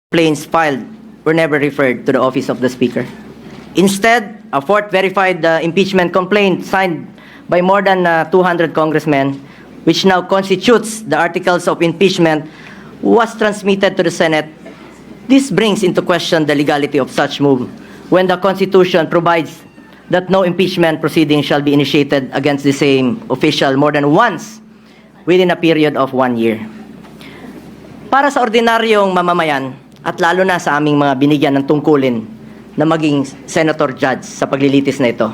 complaints filed were never referred to the office of the Speaker. Instead, a fourth verified impeachment complaint signed by more than 200 congressmen, which now constitutes the articles of impeachment, was transmitted to the Senate. This brings into question the legality of such move when the Constitution provides that no impeachment proceeding shall be initiated against the same official more than once within a period of 1 year. Para sa ordinaryong mamamayan, at lalo na sa aming mga binigyan ng tungkulin na maging senator judge sa paglilitis na ito,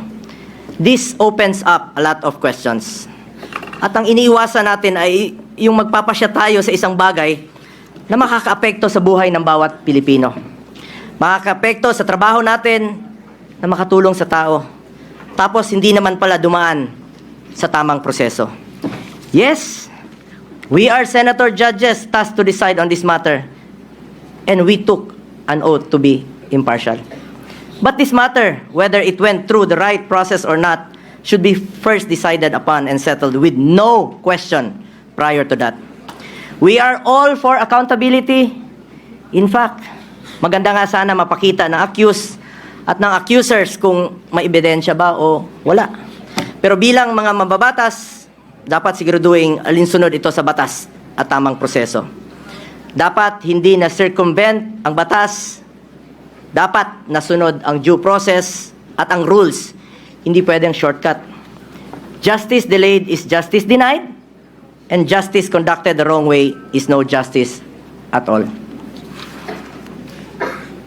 this opens up a lot of questions. At ang iniiwasan natin ay yung magpapasya tayo sa isang bagay na makakaapekto sa buhay ng bawat Pilipino. Makakaapekto sa trabaho natin na makatulong sa tao. Tapos hindi naman pala dumaan sa tamang proseso. Yes, we are senator judges tasked to decide on this matter. And we took an oath to be impartial. But this matter, whether it went through the right process or not, should be first decided upon and settled with no question prior to that. We are all for accountability. In fact, maganda nga sana mapakita ng accused at ng accusers kung may ebidensya ba o wala. Pero bilang mga mababatas, dapat siguraduhin alinsunod ito sa batas at tamang proseso. Dapat hindi na circumvent ang batas. Dapat nasunod ang due process at ang rules. Hindi pwedeng shortcut. Justice delayed is justice denied, and justice conducted the wrong way is no justice at all.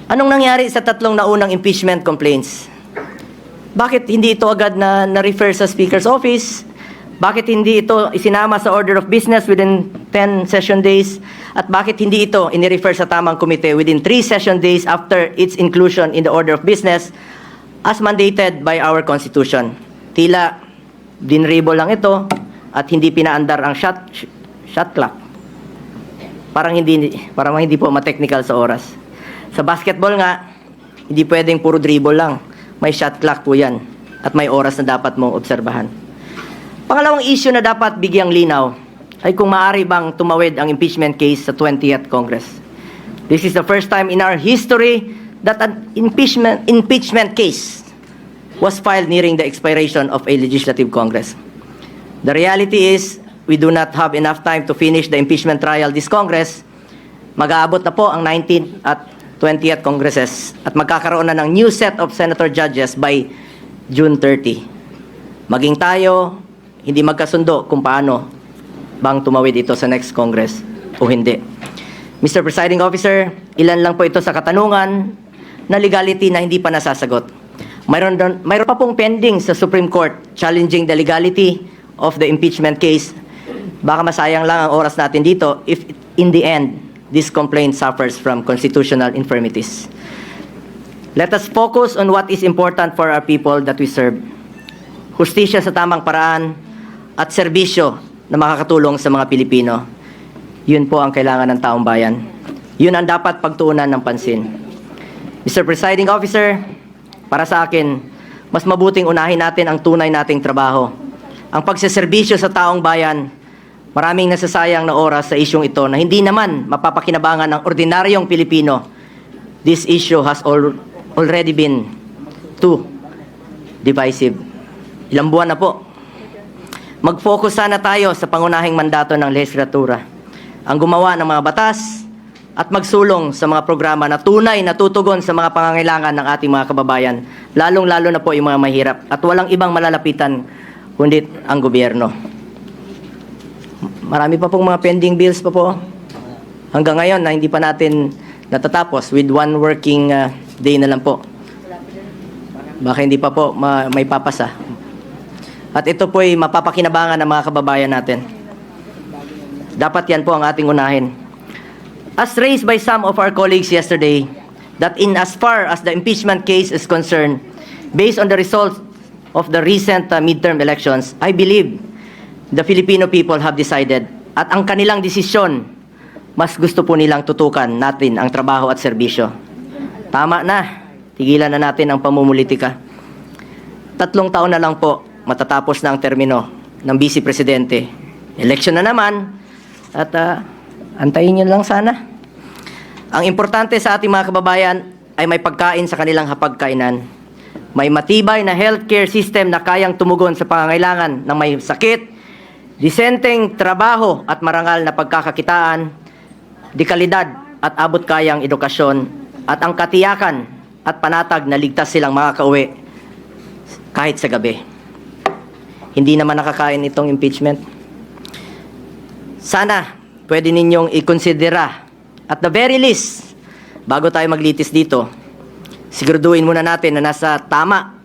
Anong nangyari sa tatlong naunang impeachment complaints? Bakit hindi ito agad na-refer sa Speaker's Office? Bakit hindi ito isinama sa order of business within 10 session days? At bakit hindi ito inirefer sa tamang komite within 3 session days after its inclusion in the order of business as mandated by our Constitution? Tila dinribo lang ito at hindi pinaandar ang shot clock. Parang hindi po ma-technical sa oras. Sa basketball nga, hindi pwedeng puro dribble lang. May shot clock po yan at may oras na dapat mong obserbahan. Pangalawang issue na dapat bigyang linaw ay kung maaari bang tumawid ang impeachment case sa 20th Congress. This is the first time in our history that an impeachment case was filed nearing the expiration of a legislative Congress. The reality is, we do not have enough time to finish the impeachment trial this Congress. Mag-aabot na po ang 19th at 20th Congresses at magkakaroon na ng new set of senator judges by June 30. Maging tayo, hindi magkasundo kung paano bang tumawid ito sa next Congress o hindi. Mr. Presiding Officer, ilan lang po ito sa katanungan na legality na hindi pa nasasagot. Mayroon pa pong pending sa Supreme Court challenging the legality of the impeachment case. Baka masayang lang ang oras natin dito if in the end, this complaint suffers from constitutional infirmities. Let us focus on what is important for our people that we serve. Hustisya sa tamang paraan at serbisyo na makakatulong sa mga Pilipino. Yun po ang kailangan ng taong bayan. Yun ang dapat pagtuunan ng pansin. Mr. Presiding Officer, para sa akin, mas mabuting unahin natin ang tunay nating trabaho. Ang pagseserbisyo sa taong bayan, maraming nasasayang na oras sa isyong ito na hindi naman mapapakinabangan ng ordinaryong Pilipino. This issue has already been too divisive. Ilang buwan na po. Mag-focus sana tayo sa pangunahing mandato ng lehislatura, ang gumawa ng mga batas at magsulong sa mga programa na tunay na tutugon sa mga pangangailangan ng ating mga kababayan, lalong-lalo na po yung mga mahirap at walang ibang malalapitan kundi ang gobyerno. Marami pa pong mga pending bills pa po hanggang ngayon na hindi pa natin natatapos with one working day na lang po. Baka hindi pa po may papasa. At ito po ay mapapakinabangan ng mga kababayan natin. Dapat yan po ang ating unahin. As raised by some of our colleagues yesterday, that in as far as the impeachment case is concerned, based on the results of the recent midterm elections, I believe the Filipino people have decided at ang kanilang desisyon, mas gusto po nilang tutukan natin ang trabaho at serbisyo. Tama na, tigilan na natin ang pamumulitika. 3 taon na lang po matatapos na ang termino ng Vice Presidente. Election na naman at antayin nyo lang sana. Ang importante sa ating mga kababayan ay may pagkain sa kanilang hapagkainan. May matibay na healthcare system na kayang tumugon sa pangangailangan ng may sakit, disenteng trabaho at marangal na pagkakakitaan, dekalidad at abot kayang edukasyon, at ang katiyakan at panatag na ligtas silang makakauwi kahit sa gabi. Hindi naman nakakain itong impeachment. Sana pwede ninyong ikonsidera at the very least, bago tayo maglitis dito, siguraduhin muna natin na nasa tama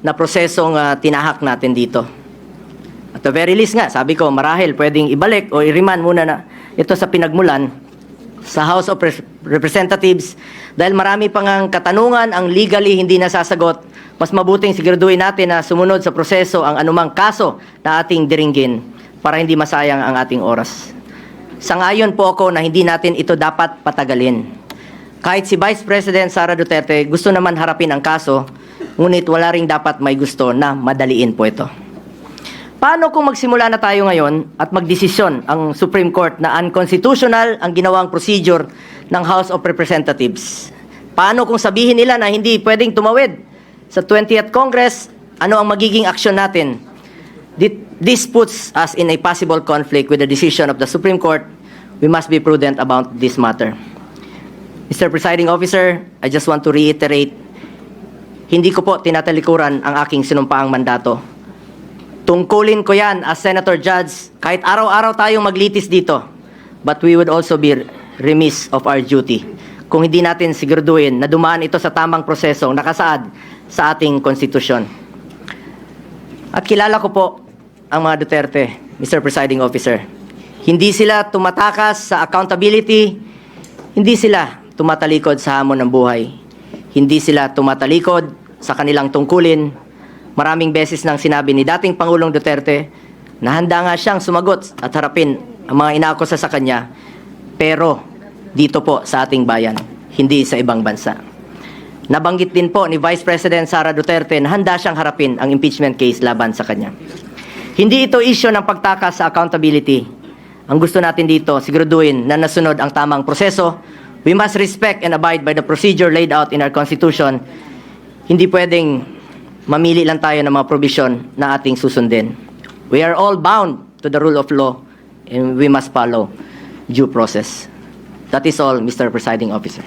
na prosesong tinahak natin dito. At the very least nga, sabi ko, marahil pwedeng ibalik o i-remand muna na ito sa pinagmulan sa House of Representatives dahil marami pang ang katanungan ang legally hindi nasasagot. Mas mabuting siguraduhin natin na sumunod sa proseso ang anumang kaso na ating diringgin para hindi masayang ang ating oras. Sangayon po ako na hindi natin ito dapat patagalin. Kahit si Vice President Sara Duterte gusto naman harapin ang kaso, ngunit wala ring dapat may gusto na madaliin po ito. Paano kung magsimula na tayo ngayon at magdesisyon ang Supreme Court na unconstitutional ang ginawang procedure ng House of Representatives? Paano kung sabihin nila na hindi pwedeng tumawid sa 20th Congress? Ano ang magiging aksyon natin? This puts us in a possible conflict with the decision of the Supreme Court. We must be prudent about this matter. Mr. Presiding Officer, I just want to reiterate, hindi ko po tinatalikuran ang aking sinumpaang mandato. Tungkulin ko yan as Senator Judge kahit araw-araw tayong maglitis dito. But we would also be remiss of our duty kung hindi natin siguraduhin na dumaan ito sa tamang prosesong nakasaad sa ating konstitusyon. At kilala ko po ang mga Duterte, Mr. Presiding Officer. Hindi sila tumatakas sa accountability, hindi sila tumatalikod sa hamon ng buhay, hindi sila tumatalikod sa kanilang tungkulin. Maraming beses nang sinabi ni dating Pangulong Duterte na handa nga siyang sumagot at harapin ang mga inaakusa sa kanya, pero dito po sa ating bayan, hindi sa ibang bansa. Nabanggit din po ni Vice President Sara Duterte na handa siyang harapin ang impeachment case laban sa kanya. Hindi ito issue ng pagtakas sa accountability. Ang gusto natin dito, siguraduhin na nasunod ang tamang proseso. We must respect and abide by the procedure laid out in our Constitution. Hindi pwedeng mamili lang tayo ng mga provision na ating susundin. We are all bound to the rule of law and we must follow due process. That is all, Mr. Presiding Officer.